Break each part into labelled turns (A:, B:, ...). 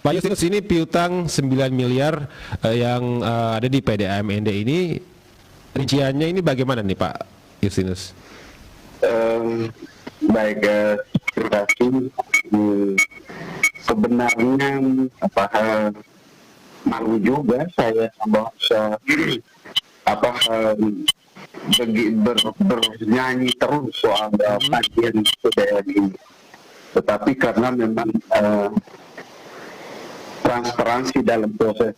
A: Pak Justinus, ini piutang 9 miliar yang ada di PDAM-ND ini, rinciannya ini bagaimana nih Pak Justinus?
B: Baik, terima kasih. Sebenarnya malu juga saya bernyanyi terus soal bagian PDAM ini. Tetapi karena memang transparansi dalam proses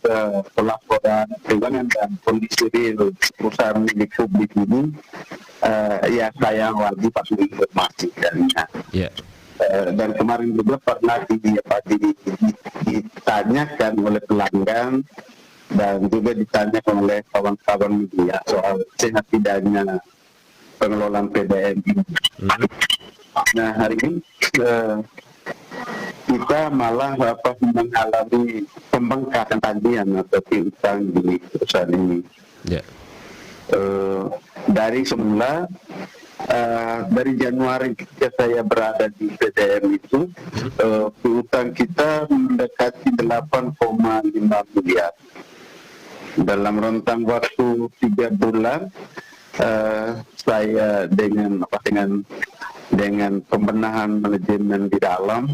B: pelaporan keuangan dan kondisi real perusahaan milik publik ini, ya saya wajib harus menginformasikannya.
A: Yeah.
B: Dan kemarin juga pernah ditanyakan oleh pelanggan dan juga ditanyakan oleh kawan-kawan media soal sehat tidaknya pengelolaan PDAM ini. Nah, hari ini kita malah mengalami pembengkakan tagihan atau piutang di perusahaan ini.
A: Yeah.
B: Dari semula dari Januari ketika saya berada di PDAM itu, piutang kita mendekati 8,5 miliar. Dalam rentang waktu 3 bulan, saya dengan pembenahan manajemen di dalam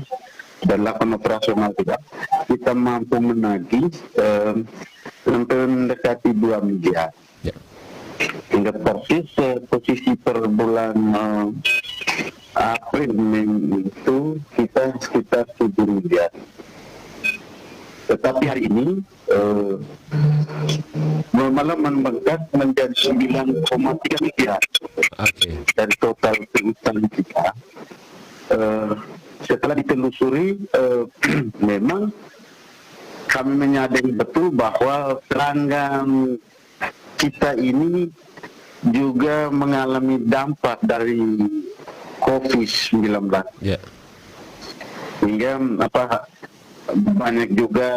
B: dan lakukan operasional juga, kita mampu menagih sampai mendekati 2 miliar.
A: Yeah.
B: Hingga posisi per bulan April itu kita sekitar 7 miliar. Tetapi hari ini malah membengkak menjadi 9,3 miliar.
A: Okay.
B: Dari total piutang kita. Setelah ditelusuri, memang kami menyadari betul bahwa pelanggan kita ini juga mengalami dampak dari COVID-19.
A: Yeah.
B: Hingga banyak juga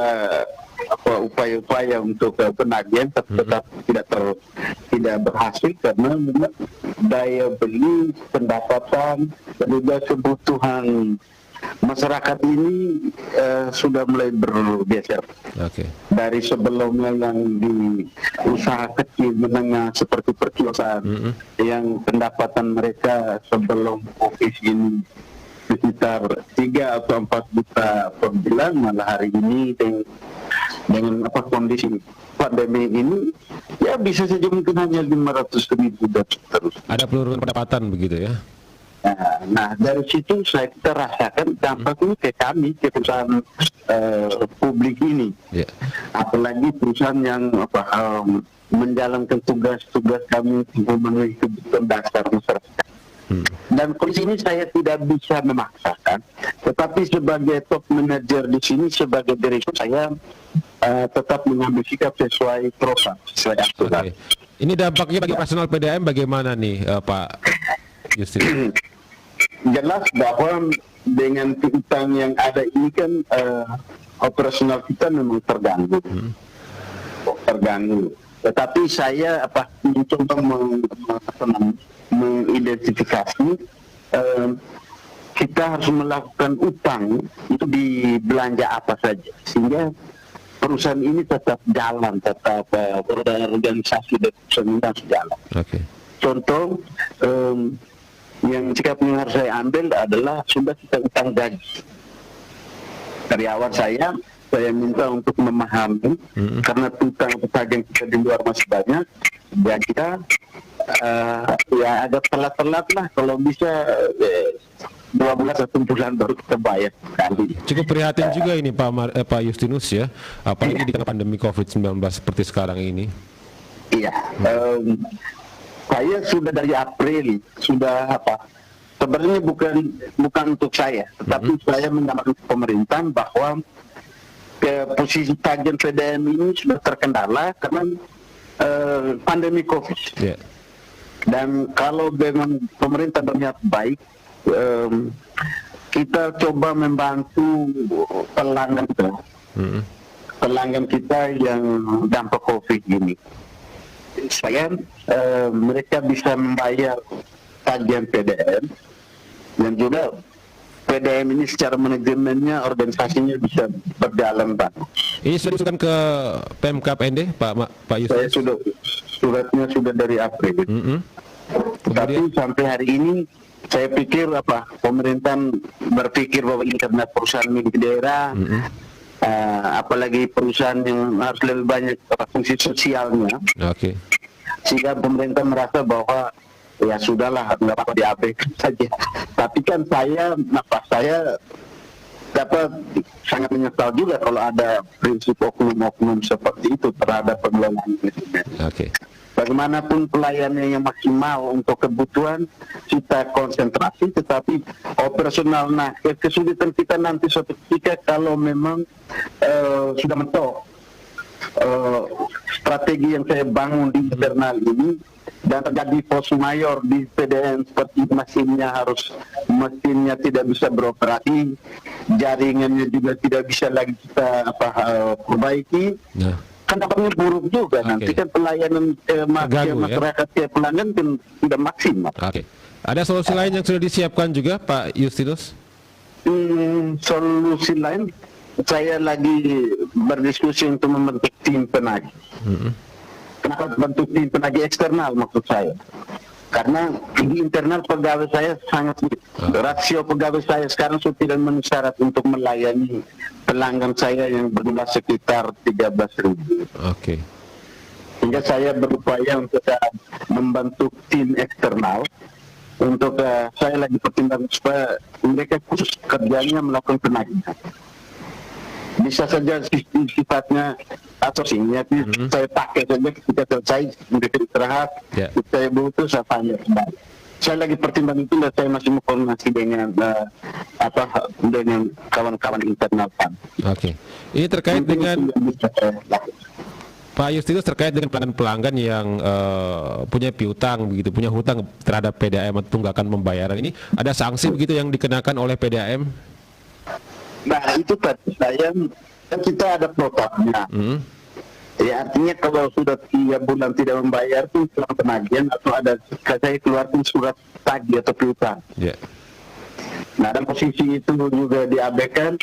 B: upaya-upaya untuk penagihan tetap tidak berhasil karena memang daya beli, pendapatan, dan juga kebutuhan masyarakat ini sudah mulai bergeser.
A: Okay.
B: Dari sebelumnya yang di usaha kecil menengah seperti perkiosaan, yang pendapatan mereka sebelum COVID ini sekitar 3 atau 4 juta per bulan, malah hari ini dengan kondisi pandemi ini ya bisa saja mungkin hanya 500.000 dan terus.
A: Ada penurunan pendapatan begitu ya?
B: Nah dari situ kita rasakan dampak ini ke kami, ke perusahaan publik ini. Yeah. Apalagi perusahaan yang menjalankan tugas-tugas kami untuk memenuhi kebutuhan dasar masyarakat. Dan kondisi ini saya tidak bisa memaksakan, tetapi sebagai top manager di sini, sebagai direktur, saya tetap mengambil sikap sesuai program, sesuai aturan.
A: Okay. Ini dampaknya bagi personal PDAM bagaimana nih, Pak Justinus?
B: Jelas bahwa dengan piutang yang ada ini kan operasional kita memang terganggu. Tetapi saya mencoba mengidentifikasi kita harus melakukan utang itu di belanja apa saja sehingga perusahaan ini tetap jalan, tetap organisasi dan perusahaan ini harus jalan. Okay. Contoh yang sikap yang harus saya ambil adalah sudah kita utang gaji. Dari awal saya minta untuk memahami karena utang tagihan kita di luar masih banyak, ya kita ya agak telat-telat lah, kalau bisa 2 bulan 1 bulan baru kita bayar kali.
A: Cukup prihatin juga ini Pak Justinus ya, apalagi di tengah pandemi COVID-19 seperti sekarang ini.
B: Iya, saya sudah dari April sudah sebenarnya bukan untuk saya, tetapi saya menyampaikan ke pemerintah bahwa posisi tagihan PDAM ini sudah terkendala karena pandemi COVID. Yeah. Dan kalau memang pemerintah berniat baik, kita coba membantu pelanggan kita yang dampak COVID ini. Supaya mereka bisa membayar tagihan PDAM dan juga PDAM ini secara manajemennya, organisasinya bisa berjalan, Pak.
A: Ini sudah diusulkan ke Pemkab ND, Pak Yusuf?
B: Saya suratnya sudah dari April. Tapi sampai hari ini saya pikir pemerintah berpikir bahwa ini karena perusahaan milik daerah, apalagi perusahaan yang harus lebih banyak fungsi sosialnya. Sehingga pemerintah merasa bahwa ya sudahlah, nggak apa-apa diabaikan saja. Tapi kan saya dapat sangat menyesal juga kalau ada prinsip oknum-oknum seperti itu terhadap pengelolaan manajemen. Bagaimanapun pelayanannya yang maksimal untuk kebutuhan kita konsentrasi, tetapi operasional. Nah, kesulitan kita nanti suatu ketika kalau memang sudah mentok strategi yang saya bangun di internal ini dan terjadi force majeure di PDAM seperti mesinnya tidak bisa beroperasi, jaringannya juga tidak bisa lagi kita perbaiki. Kan dapatnya buruk juga. Nanti kan pelayanan masyarakat pelanggan kan tidak maksimal.
A: Ada solusi lain yang sudah disiapkan juga, Pak Justinus?
B: Solusi lain, saya lagi berdiskusi untuk membentuk tim penagih. Kenapa bentuk tim penagih eksternal maksud saya? Karena di internal pegawai saya sangat sedikit. Rasio pegawai saya sekarang sudah tidak memenuhi syarat untuk melayani pelanggan saya yang berjumlah sekitar 13.000. Sehingga saya berupaya untuk membentuk tim eksternal. Untuk saya lagi pertimbangkan supaya mereka khusus kerjanya melakukan penagihan. Bisa saja sifatnya atau saya pakai saja ketika selesai mereka istirahat, saya butuh saya tanya kembali. Saya lagi pertimbangkan itu dan saya masih mau koordinasi dengan dengan kawan-kawan internal Pan.
A: Ini terkait dengan Pak Justinus, terkait dengan pelanggan yang punya piutang begitu, punya hutang terhadap PDAM atau tunggakan pembayaran ini, ada sanksi begitu yang dikenakan oleh PDAM?
B: Nah, itu tadi kan kita ada protokolnya. Ya, artinya kalau sudah 3 bulan tidak membayar itu setelah penagihan atau ada saya keluarkan surat tagih atau piutang. Nah, dan posisi itu juga diabaikan,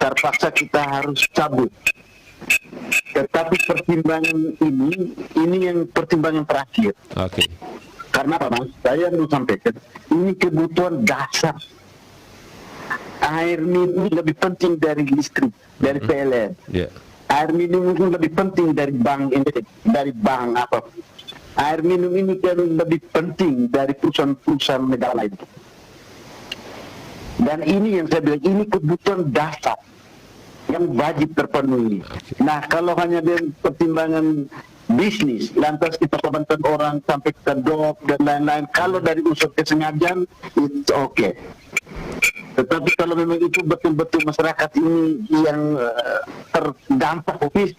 B: terpaksa kita harus cabut. Tetapi pertimbangan ini yang pertimbangan terakhir. Karena apa, Mas? Saya mau sampaikan, ini kebutuhan dasar. Air minum lebih penting dari listrik, dari PLN. Air minum itu lebih penting dari bank apa. Air minum ini kan lebih penting dari perusahaan-perusahaan negara lain. Dan ini yang saya bilang, ini kebutuhan dasar yang wajib terpenuhi. Nah, kalau hanya dengan pertimbangan bisnis, lantas kita korbankan orang sampai ke dok dan lain-lain, kalau dari unsur kesengajaan, it's okay. Tetapi kalau memang itu betul-betul masyarakat ini yang terdampak COVID,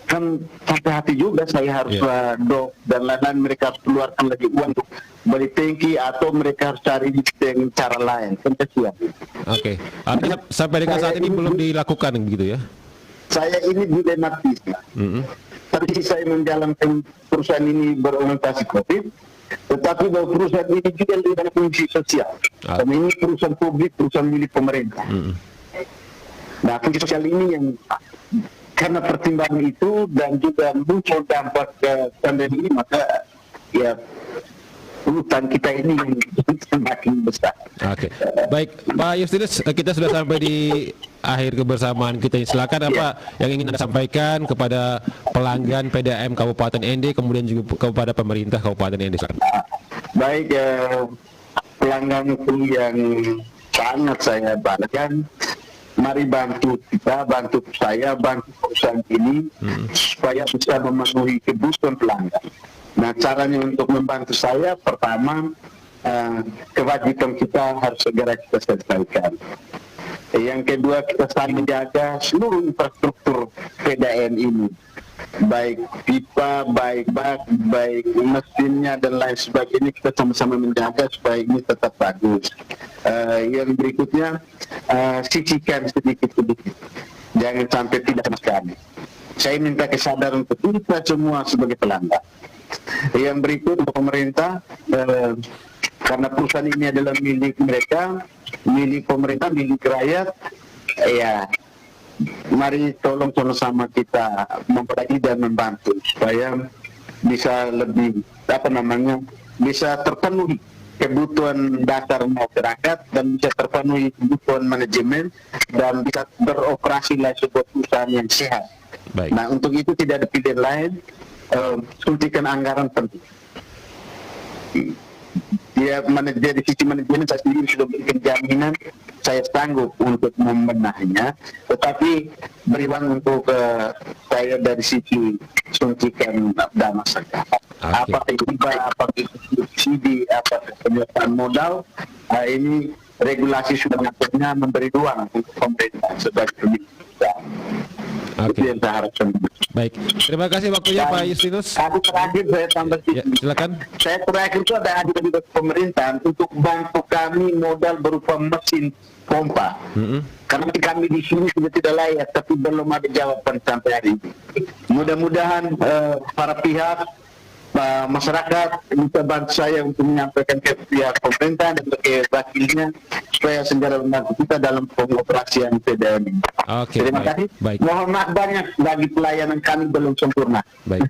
B: kan sampai hati juga saya harus dok dan lain-lain, mereka harus keluarkan lagi uang untuk beli tangki atau mereka harus cari dengan cara lain. Artinya sampai dengan saat ini belum dilakukan begitu ya? Saya ini dilematis. Tapi saya menjalankan perusahaan ini berorientasi COVID, tetapi bahwa perusahaan ini juga dengan fungsi sosial. Karena ini perusahaan publik, perusahaan milik pemerintah. Nah, fungsi sosial ini yang karena pertimbangan itu dan juga muncul dampak pandemi ini, maka ya hutang kita ini semakin besar. Baik, Pak Justinus, kita sudah sampai di akhir kebersamaan kita. Silakan apa yang ingin Anda sampaikan kepada pelanggan PDAM Kabupaten ND, kemudian juga kepada pemerintah Kabupaten ND. Baik, pelangganku yang sangat saya banggakan, mari bantu kita, bantu saya, bantu perusahaan ini supaya bisa memenuhi kebutuhan pelanggan. Nah, caranya untuk membantu saya, pertama, kewajiban kita harus segera kita selesaikan. Yang kedua, kita saling menjaga seluruh infrastruktur PDAM ini, baik pipa, baik bak, baik mesinnya dan lain sebagainya, kita sama-sama menjaga supaya ini tetap bagus. Yang berikutnya, sisihkan sedikit-sedikit, jangan sampai tidak sama sekali. Saya minta kesadaran untuk kita semua sebagai pelanggan. Yang berikut, pemerintah, karena perusahaan ini adalah milik mereka, milik pemerintah, milik rakyat, ya mari tolong sama-sama kita mempelajari dan membantu supaya bisa lebih bisa terpenuhi kebutuhan dasar masyarakat dan bisa terpenuhi kebutuhan manajemen dan bisa beroperasi sebuah perusahaan yang sehat.
A: Baik.
B: Nah, untuk itu tidak ada pilihan lain, suntikan anggaran penting. Dia dari sisi manajemen saya sendiri sudah berikan jaminan saya sanggup untuk membenahinya, tetapi berikan untuk saya dari sisi suntikan dana saja. Apakah itu apakah itu subsidi, apakah penyertaan modal, ini regulasi sudah mengaturnya, memberi ruang untuk pemerintah sebagai pemilik. Itu yang saya harapkan.
A: Baik, terima kasih waktunya Pak Justinus.
B: Terakhir saya tambah
A: ya, silakan.
B: Saya terakhir itu ada ajudan dari pemerintahan untuk bantu kami modal berupa mesin pompa. Karena kami di sini sudah tidak layak, tapi belum ada jawaban sampai hari ini. Mudah-mudahan para pihak masyarakat bisa bantu saya untuk menyampaikan ke pihak pemerintah dan ke wakilnya supaya segera membantu kita dalam pengoperasian PDAM ini. Terima kasih. Mohon maaf banyak bagi pelayanan kami belum sempurna.
A: Baik.